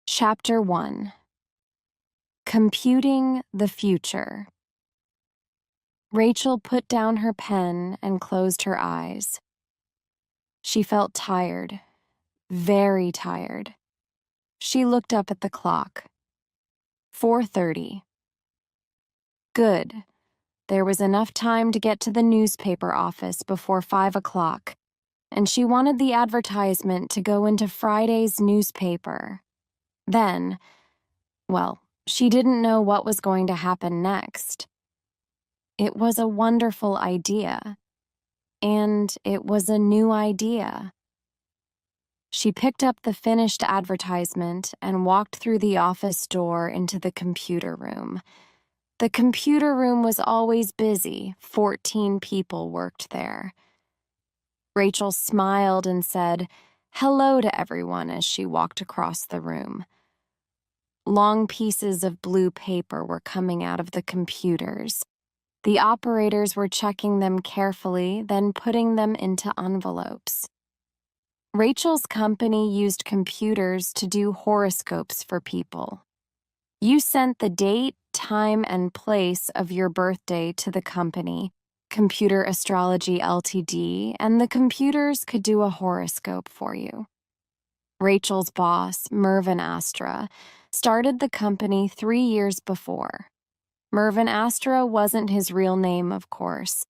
Chapter 1. Computing the Future. Rachel put down her pen and closed her eyes. She felt tired, very tired. She looked up at the clock. 4:30. Good. There was enough time to get to the newspaper office before 5 o'clock, and she wanted the advertisement to go into Friday's newspaper. Then, well, she didn't know what was going to happen next. It was a wonderful idea, and it was a new idea. She picked up the finished advertisement and walked through the office door into the computer room. The computer room was always busy. 14 people worked there. Rachel smiled and said hello to everyone as she walked across the room. Long pieces of blue paper were coming out of the computers. The operators were checking them carefully, then putting them into envelopes. Rachel's company used computers to do horoscopes for people. You sent the date, time, and place of your birthday to the company, Computer Astrology Ltd., and the computers could do a horoscope for you. Rachel's boss, Mervyn Astra, started the company 3 years before. Mervyn Astra wasn't his real name, of course,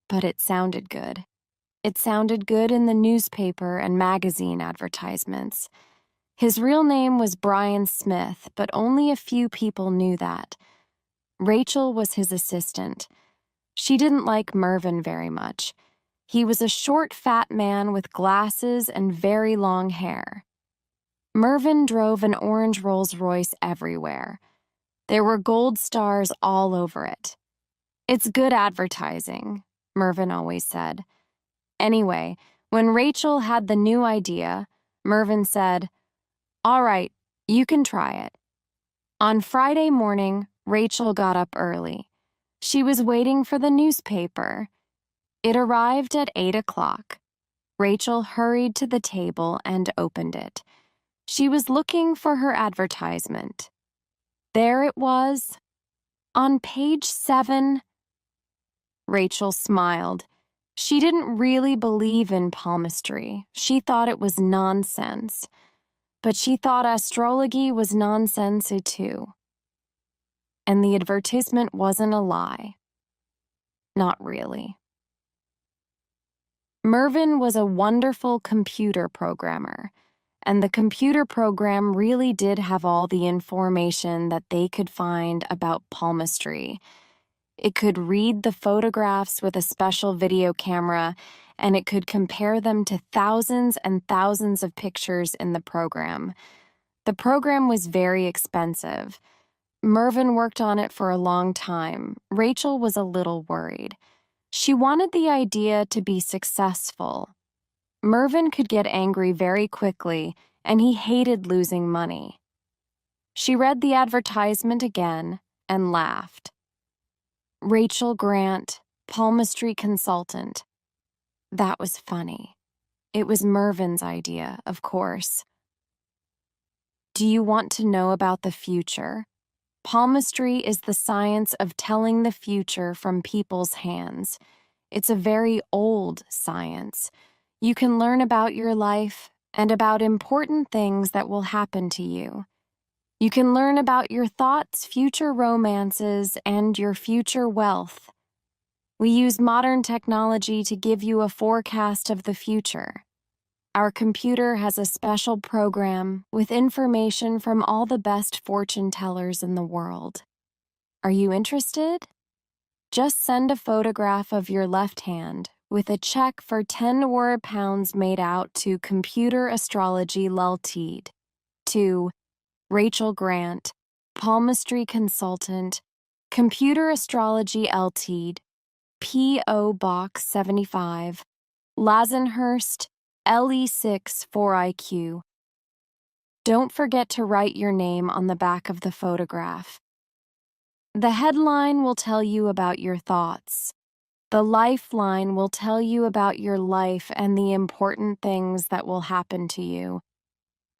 but it sounded good. It sounded good in the newspaper and magazine advertisements. His real name was Brian Smith, but only a few people knew that. Rachel was his assistant. She didn't like Mervyn very much. He was a short, fat man with glasses and very long hair. Mervyn drove an orange Rolls-Royce everywhere. There were gold stars all over it. "It's good advertising," Mervyn always said. Anyway, when Rachel had the new idea, Mervyn said, "All right, you can try it." On Friday morning, Rachel got up early. She was waiting for the newspaper. It arrived at 8 o'clock. Rachel hurried to the table and opened it. She was looking for her advertisement. There it was, on page 7. Rachel smiled. She didn't really believe in palmistry. She thought it was nonsense. But she thought astrology was nonsense too. And the advertisement wasn't a lie. Not really. Mervyn was a wonderful computer programmer, and the computer program really did have all the information that they could find about palmistry. It could read the photographs with a special video camera, and it could compare them to thousands and thousands of pictures in the program. The program was very expensive. Mervyn worked on it for a long time. Rachel was a little worried. She wanted the idea to be successful. Mervyn could get angry very quickly, and he hated losing money. She read the advertisement again and laughed. Rachel Grant, palmistry consultant. That was funny. It was Mervyn's idea, of course. Do you want to know about the future? Palmistry is the science of telling the future from people's hands. It's a very old science. You can learn about your life and about important things that will happen to you. You can learn about your thoughts, future romances, and your future wealth. We use modern technology to give you a forecast of the future. Our computer has a special program with information from all the best fortune tellers in the world. Are you interested? Just send a photograph of your left hand with a check for 10 £10 made out to Computer Astrology Ltd. to Rachel Grant, Palmistry Consultant, Computer Astrology Ltd., P.O. Box 75, Lazenhurst, LE6 4IQ. Don't forget to write your name on the back of the photograph. The headline will tell you about your thoughts. The lifeline will tell you about your life and the important things that will happen to you.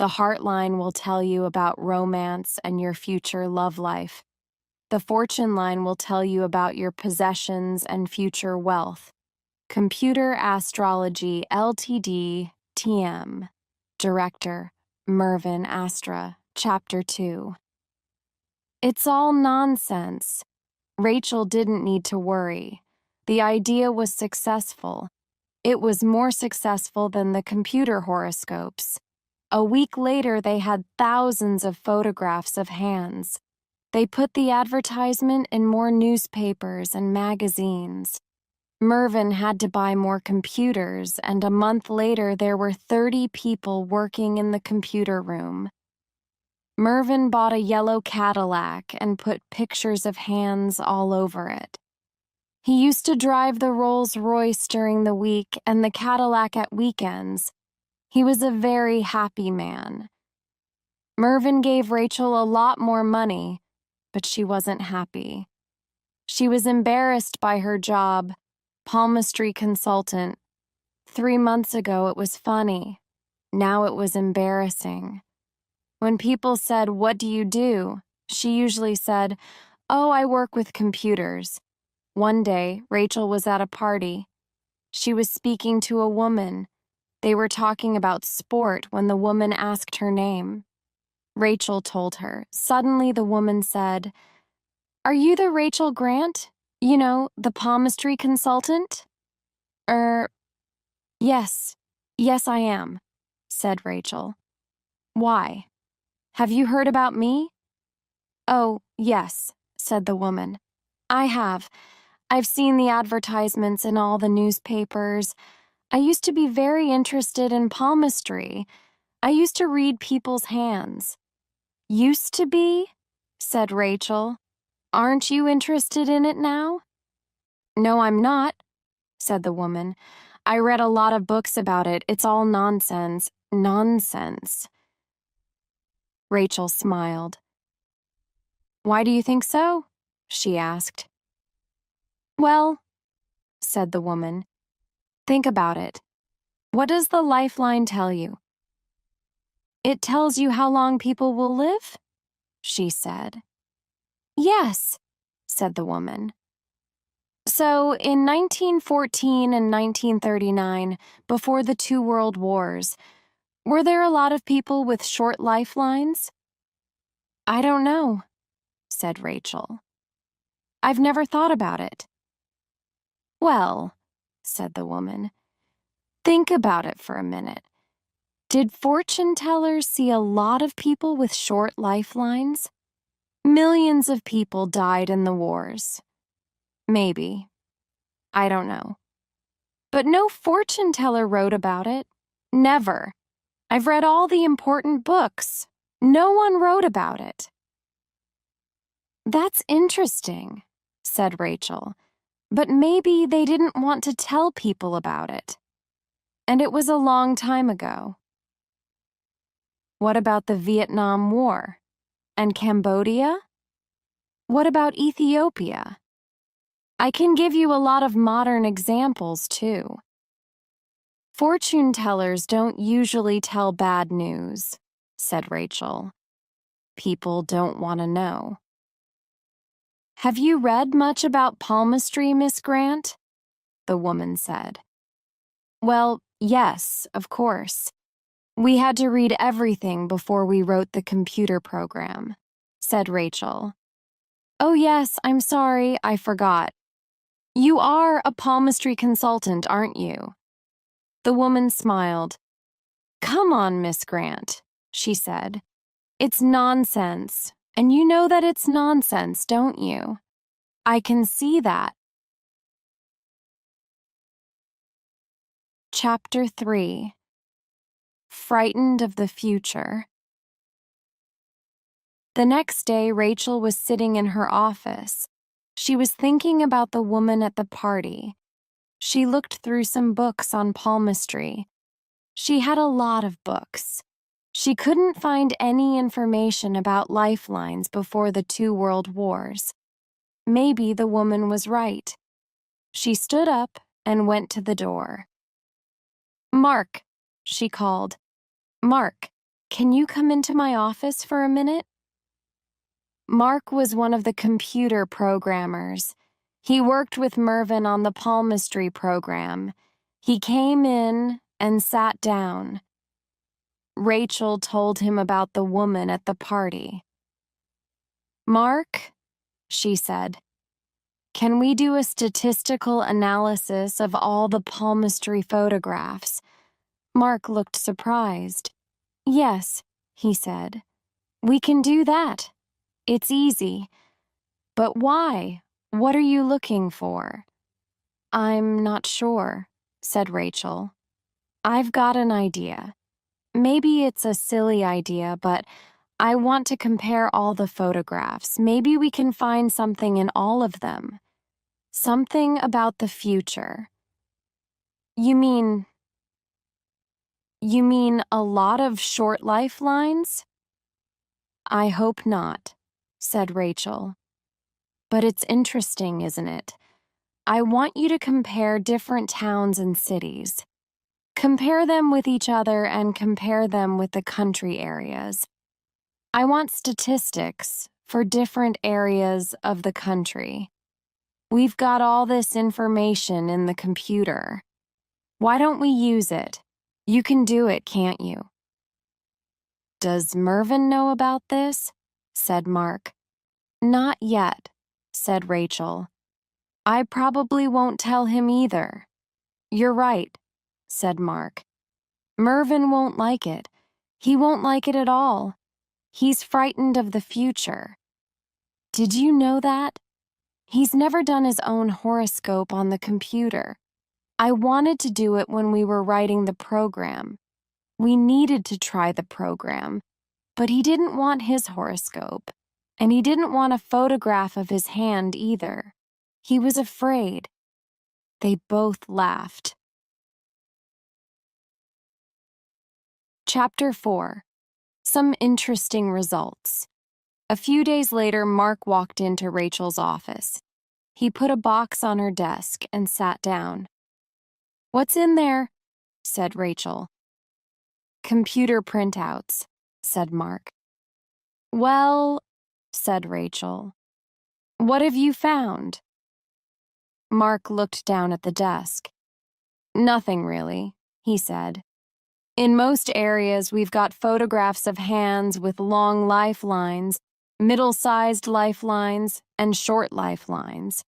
The heart line will tell you about romance and your future love life. The fortune line will tell you about your possessions and future wealth. Computer Astrology Ltd. TM. Director, Mervyn Astra. Chapter 2. It's all nonsense. Rachel didn't need to worry. The idea was successful. It was more successful than the computer horoscopes. A week later, they had thousands of photographs of hands. They put the advertisement in more newspapers and magazines. Mervyn had to buy more computers, and a month later there were 30 people working in the computer room. Mervyn bought a yellow Cadillac and put pictures of hands all over it. He used to drive the Rolls-Royce during the week and the Cadillac at weekends. He was a very happy man. Mervyn gave Rachel a lot more money, but she wasn't happy. She was embarrassed by her job, palmistry consultant. 3 months ago it was funny. Now it was embarrassing. When people said, "What do you do?" she usually said, "Oh, I work with computers." One day, Rachel was at a party. She was speaking to a woman. They were talking about sport when the woman asked her name. Rachel told her. Suddenly the woman said, "Are you the Rachel Grant? You know, the palmistry consultant?" Yes. Yes, I am," said Rachel. "Why? Have you heard about me?" "Oh, yes," said the woman. "I have. I've seen the advertisements in all the newspapers. I used to be very interested in palmistry. I used to read people's hands." "Used to be?" said Rachel. "Aren't you interested in it now?" "No, I'm not," said the woman. "I read a lot of books about it. It's all nonsense. Nonsense." Rachel smiled. "Why do you think so?" she asked. "Well," said the woman, "think about it. What does the lifeline tell you?" "It tells you how long people will live?" she said. "Yes," said the woman. "So, in 1914 and 1939, before the 2 world wars, were there a lot of people with short lifelines?" "I don't know," said Rachel. "I've never thought about it." "Well," said the woman, "think about it for a minute. Did fortune tellers see a lot of people with short lifelines? Millions of people died in the wars. Maybe. I don't know. But no fortune teller wrote about it. Never. I've read all the important books. No one wrote about it." "That's interesting," said Rachel. "But maybe they didn't want to tell people about it. And it was a long time ago." "What about the Vietnam War? And Cambodia? What about Ethiopia? I can give you a lot of modern examples, too." "Fortune tellers don't usually tell bad news," said Rachel. "People don't want to know." "Have you read much about palmistry, Miss Grant?" the woman said. "Well, yes, of course. We had to read everything before we wrote the computer program," said Rachel. "Oh yes, I'm sorry, I forgot. You are a palmistry consultant, aren't you?" The woman smiled. "Come on, Miss Grant," she said. "It's nonsense, and you know that it's nonsense, don't you? I can see that." Chapter 3. Frightened of the Future. The next day, Rachel was sitting in her office. She was thinking about the woman at the party. She looked through some books on palmistry. She had a lot of books. She couldn't find any information about lifelines before the 2 world wars. Maybe the woman was right. She stood up and went to the door. "Mark," she called. "Mark." can you come into my office for a minute? Mark was one of the computer programmers. He worked with Mervyn on the palmistry program. He came in and sat down. Rachel told him about the woman at the party. "Mark," she said, "can we do a statistical analysis of all the palmistry photographs?" Mark looked surprised. "Yes," he said, "we can do that. It's easy. But why? What are you looking for?" "I'm not sure," said Rachel. "I've got an idea. Maybe it's a silly idea, but I want to compare all the photographs. Maybe we can find something in all of them. Something about the future." You mean a lot of short lifelines?" "I hope not," said Rachel. "But it's interesting, isn't it? I want you to compare different towns and cities. Compare them with each other and compare them with the country areas. I want statistics for different areas of the country. We've got all this information in the computer. Why don't we use it? You can do it, can't you?" "Does Mervyn know about this?" said Mark. "Not yet," said Rachel. "I probably won't tell him either." "You're right," said Mark. "Mervyn won't like it. He won't like it at all. He's frightened of the future. Did you know that? He's never done his own horoscope on the computer. I wanted to do it when we were writing the program. We needed to try the program, but he didn't want his horoscope, and he didn't want a photograph of his hand either. He was afraid." They both laughed. Chapter 4. Some interesting results. A few days later, Mark walked into Rachel's office. He put a box on her desk and sat down. "What's in there?" said Rachel. "Computer printouts," said Mark. "Well," said Rachel, "what have you found?" Mark looked down at the desk. "Nothing really," he said. "In most areas, we've got photographs of hands with long lifelines, middle-sized lifelines, and short lifelines.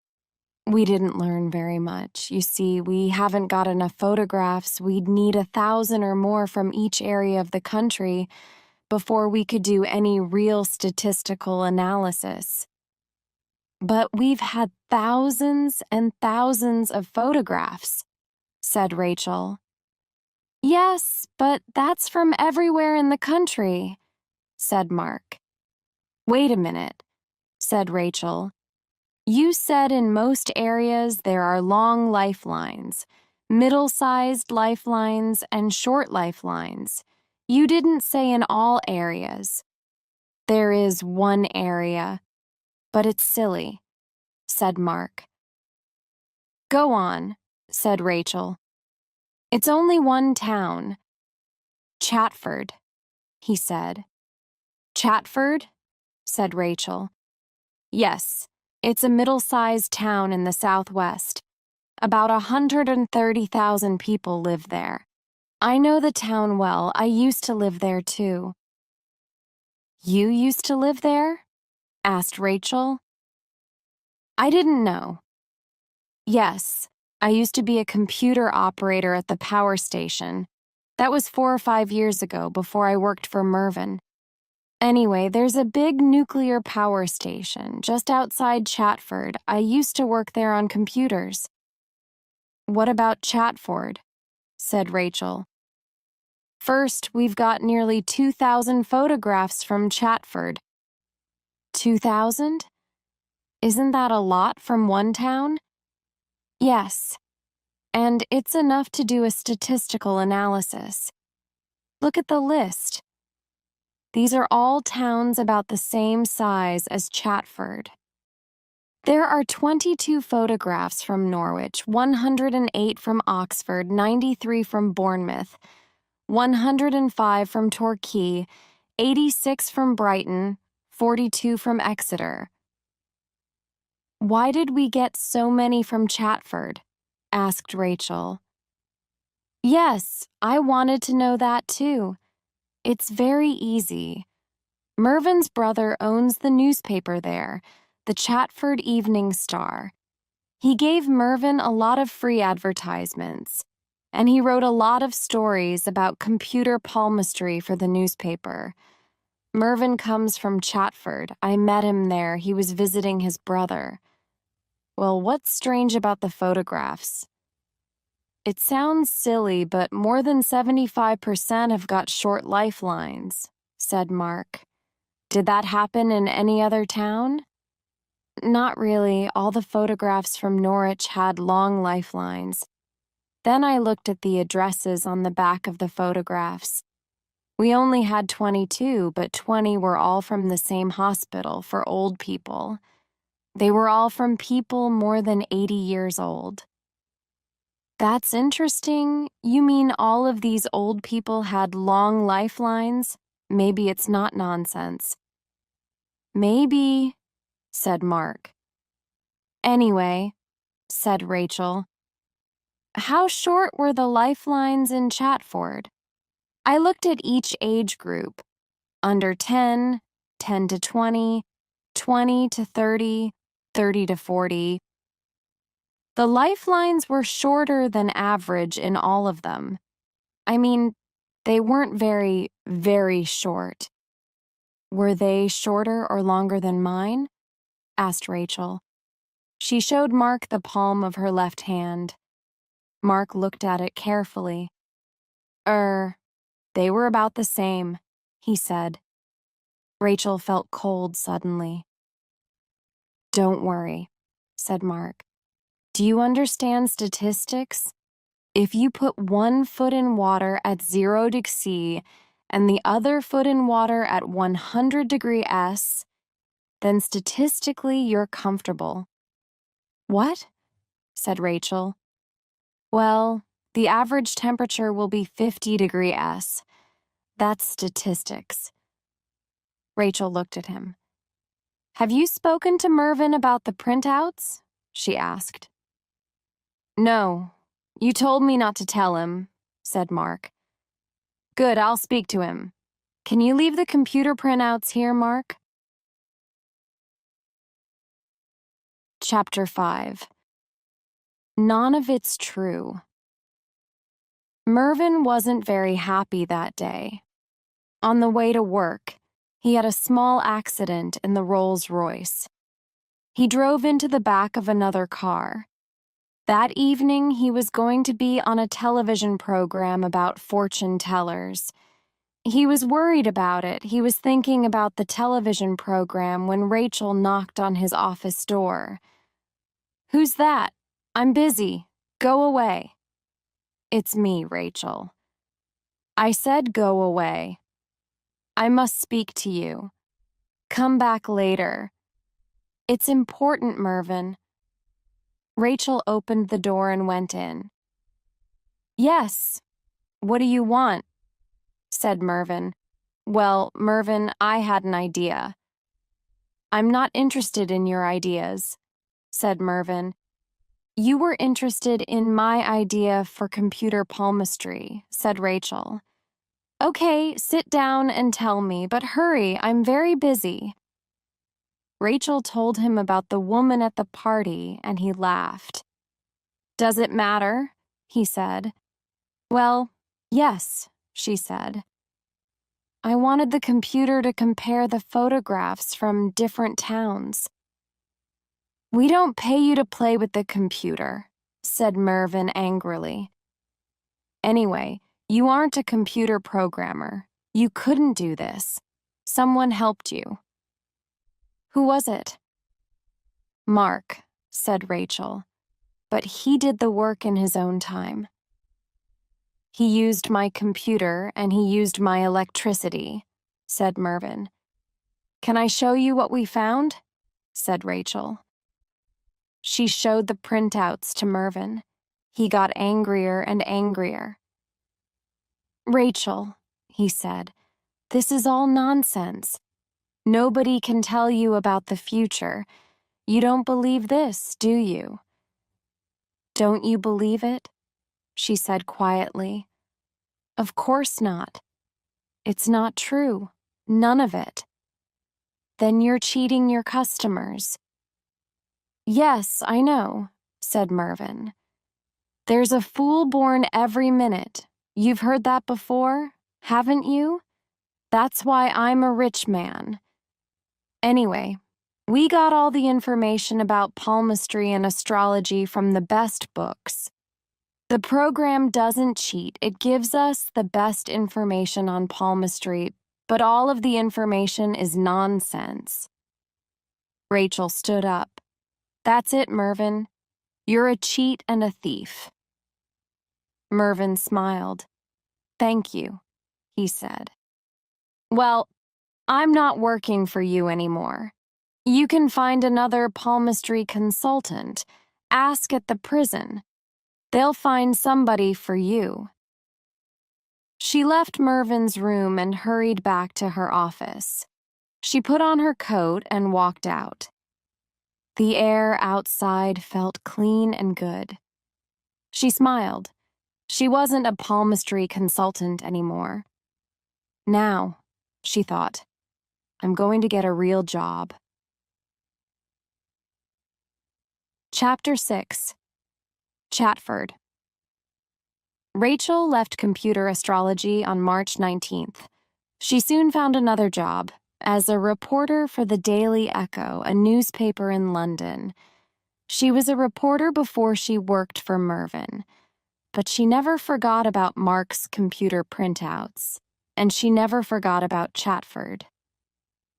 We didn't learn very much. You see, we haven't got enough photographs. We'd need 1,000 or more from each area of the country before we could do any real statistical analysis." "But we've had thousands and thousands of photographs," said Rachel. "Yes, but that's from everywhere in the country," said Mark. "Wait a minute," said Rachel. "You said in most areas there are long lifelines, middle-sized lifelines, and short lifelines. You didn't say in all areas." "There is one area, but it's silly," said Mark. "Go on," said Rachel. "It's only one town." "Chatford," he said. "Chatford?" said Rachel. "Yes, it's a middle-sized town in the southwest. About 130,000 people live there. I know the town well. I used to live there too." "You used to live there?" asked Rachel. "I didn't know." "Yes, I used to be a computer operator at the power station. That was 4 or 5 years ago, before I worked for Mervyn. Anyway, there's a big nuclear power station just outside Chatford. I used to work there on computers." "What about Chatford?" said Rachel. "First, we've got nearly 2,000 photographs from Chatford." 2,000? Isn't that a lot from one town? "Yes, and it's enough to do a statistical analysis. Look at the list. These are all towns about the same size as Chatford. There are 22 photographs from Norwich, 108 from Oxford, 93 from Bournemouth, 105 from Torquay, 86 from Brighton, 42 from Exeter. Why did we get so many from Chatford? Asked Rachel. Yes, I wanted to know that too. It's very easy. Mervyn's brother owns the newspaper there, the Chatford Evening Star. He gave Mervyn a lot of free advertisements, and he wrote a lot of stories about computer palmistry for the newspaper. Mervyn comes from Chatford. I met him there. He was visiting his brother. Well, what's strange about the photographs? It sounds silly, but more than 75% have got short lifelines, said Mark. Did that happen in any other town? Not really. All the photographs from Norwich had long lifelines. Then I looked at the addresses on the back of the photographs. We only had 22, but 20 were all from the same hospital for old people. They were all from people more than 80 years old. That's interesting. You mean all of these old people had long lifelines? Maybe it's not nonsense. Maybe, said Mark. Anyway, said Rachel, how short were the lifelines in Chatford? I looked at each age group. Under 10, 10 to 20, 20 to 30, 30 to 40. The lifelines were shorter than average in all of them. I mean, they weren't very, very short. Were they shorter or longer than mine? Asked Rachel. She showed Mark the palm of her left hand. Mark looked at it carefully. They were about the same, he said. Rachel felt cold suddenly. Don't worry, said Mark. Do you understand statistics? If you put one foot in water at 0°C and the other foot in water at 100°S, then statistically you're comfortable. What? Said Rachel. Well, the average temperature will be 50°S. That's statistics. Rachel looked at him. Have you spoken to Mervyn about the printouts? She asked. No, you told me not to tell him, said Mark. Good, I'll speak to him. Can you leave the computer printouts here, Mark? Chapter 5. None of it's true. Mervyn wasn't very happy that day. On the way to work, he had a small accident in the Rolls-Royce. He drove into the back of another car. That evening, he was going to be on a television program about fortune tellers. He was worried about it. He was thinking about the television program when Rachel knocked on his office door. Who's that? I'm busy. Go away. It's me, Rachel. I said go away. I must speak to you. Come back later. It's important, Mervyn. Rachel opened the door and went in. Yes. What do you want? Said Mervyn. Well, Mervyn, I had an idea. I'm not interested in your ideas, said Mervyn. You were interested in my idea for computer palmistry, said Rachel. Okay, sit down and tell me, but hurry, I'm very busy. Rachel told him about the woman at the party, and he laughed. Does it matter? He said. Well, yes, she said. I wanted the computer to compare the photographs from different towns. We don't pay you to play with the computer, said Mervyn angrily. Anyway, you aren't a computer programmer. You couldn't do this. Someone helped you. Who was it? Mark, said Rachel, but he did the work in his own time. He used my computer and he used my electricity, said Mervyn. Can I show you what we found? Said Rachel. She showed the printouts to Mervyn. He got angrier and angrier. Rachel, he said, this is all nonsense. Nobody can tell you about the future. You don't believe this, do you? Don't you believe it? She said quietly. Of course not. It's not true. None of it. Then you're cheating your customers. Yes, I know, said Mervyn. There's a fool born every minute. You've heard that before, haven't you? That's why I'm a rich man. Anyway, we got all the information about palmistry and astrology from the best books. The program doesn't cheat. It gives us the best information on palmistry, but all of the information is nonsense. Rachel stood up. That's it, Mervyn. You're a cheat and a thief. Mervyn smiled. Thank you, he said. Well, I'm not working for you anymore. You can find another palmistry consultant. Ask at the prison. They'll find somebody for you. She left Mervyn's room and hurried back to her office. She put on her coat and walked out. The air outside felt clean and good. She smiled. She wasn't a palmistry consultant anymore. Now, she thought, I'm going to get a real job. Chapter 6. Chatford. Rachel left computer astrology on March 19th. She soon found another job as a reporter for the Daily Echo, a newspaper in London. She was a reporter before she worked for Mervyn, but she never forgot about Mark's computer printouts, and she never forgot about Chatford.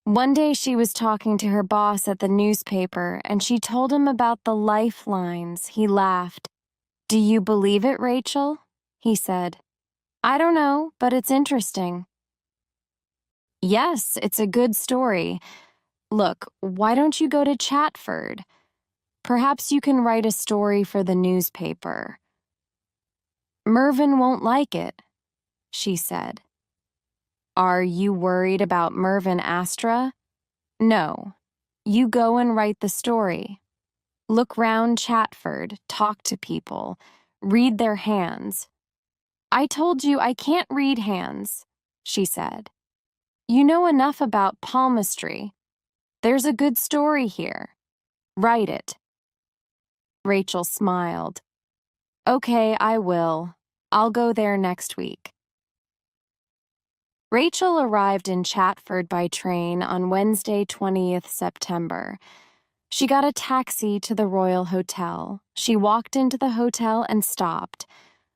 One day she was talking to her boss at the newspaper, and she told him about the lifelines. He laughed. Do you believe it, Rachel? He said. I don't know, but it's interesting. Yes, it's a good story. Look, why don't you go to Chatford? Perhaps you can write a story for the newspaper. Mervyn won't like it, she said. Are you worried about Mervyn Astra? No. You go and write the story. Look round Chatford, talk to people, read their hands. I told you I can't read hands, she said. You know enough about palmistry. There's a good story here. Write it. Rachel smiled. Okay, I will. I'll go there next week. Rachel arrived in Chatford by train on Wednesday, 20th September. She got a taxi to the Royal Hotel. She walked into the hotel and stopped.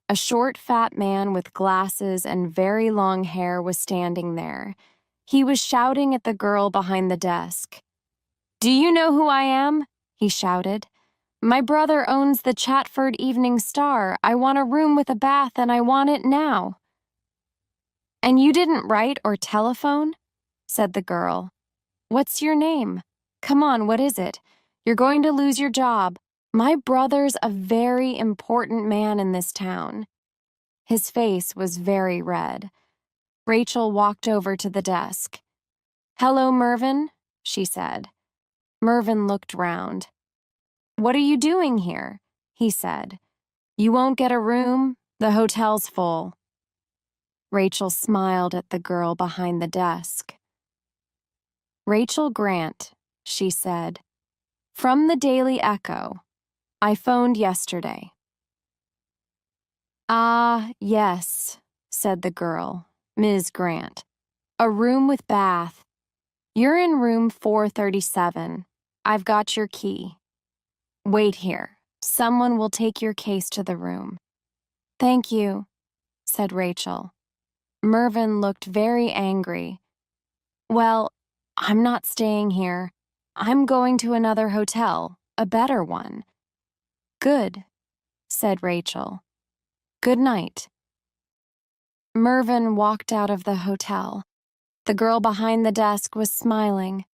A short, fat man with glasses and very long hair was standing there. He was shouting at the girl behind the desk. Do you know who I am? He shouted. My brother owns the Chatford Evening Star. I want a room with a bath and I want it now. And you didn't write or telephone? Said the girl. What's your name? Come on, what is it? You're going to lose your job. My brother's a very important man in this town. His face was very red. Rachel walked over to the desk. Hello, Mervyn, she said. Mervyn looked round. What are you doing here? He said. You won't get a room. The hotel's full. Rachel smiled at the girl behind the desk. Rachel Grant, she said. From the Daily Echo. I phoned yesterday. Ah, yes, said the girl, Ms. Grant. A room with bath. You're in room 437. I've got your key. Wait here. Someone will take your case to the room. Thank you, said Rachel. Mervyn looked very angry. Well, I'm not staying here. I'm going to another hotel, a better one. Good, said Rachel. Good night. Mervyn walked out of the hotel. The girl behind the desk was smiling.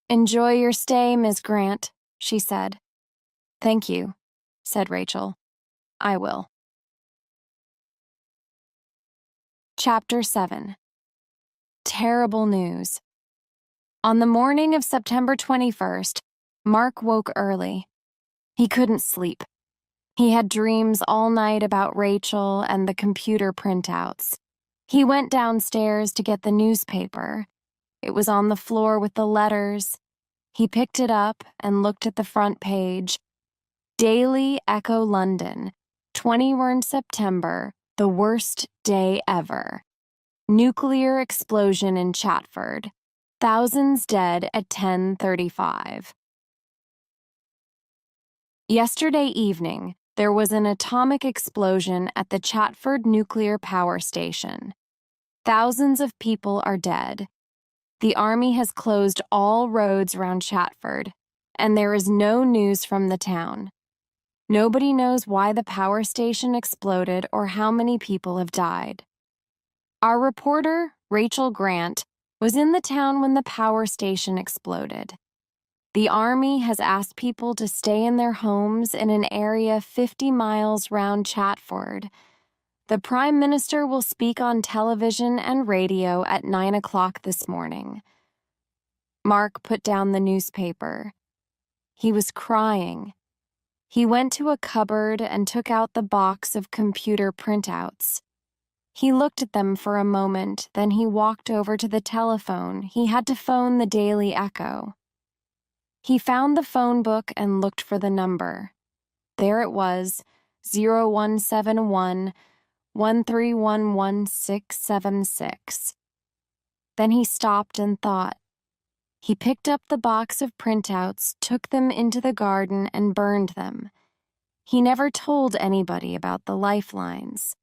Enjoy your stay, Miss Grant, she said. Thank you, said Rachel. I will. Chapter 7. Terrible news. On the morning of September 21st, Mark woke early. He couldn't sleep. He had dreams all night about Rachel and the computer printouts. He went downstairs to get the newspaper. It was on the floor with the letters. He picked it up and looked at the front page. Daily Echo London, 21 September, the worst day ever. Nuclear explosion in Chatford. Thousands dead at 10:35. Yesterday evening, there was an atomic explosion at the Chatford nuclear power station. Thousands of people are dead. The Army has closed all roads around Chatford, and there is no news from the town. Nobody knows why the power station exploded or how many people have died. Our reporter, Rachel Grant, was in the town when the power station exploded. The Army has asked people to stay in their homes in an area 50 miles round Chatford. The Prime Minister will speak on television and radio at 9 o'clock this morning. Mark put down the newspaper. He was crying. He went to a cupboard and took out the box of computer printouts. He looked at them for a moment, then he walked over to the telephone. He had to phone the Daily Echo. He found the phone book and looked for the number. There it was, 0171 1311676. Then he stopped and thought. He picked up the box of printouts, took them into the garden, and burned them. He never told anybody about the lifelines.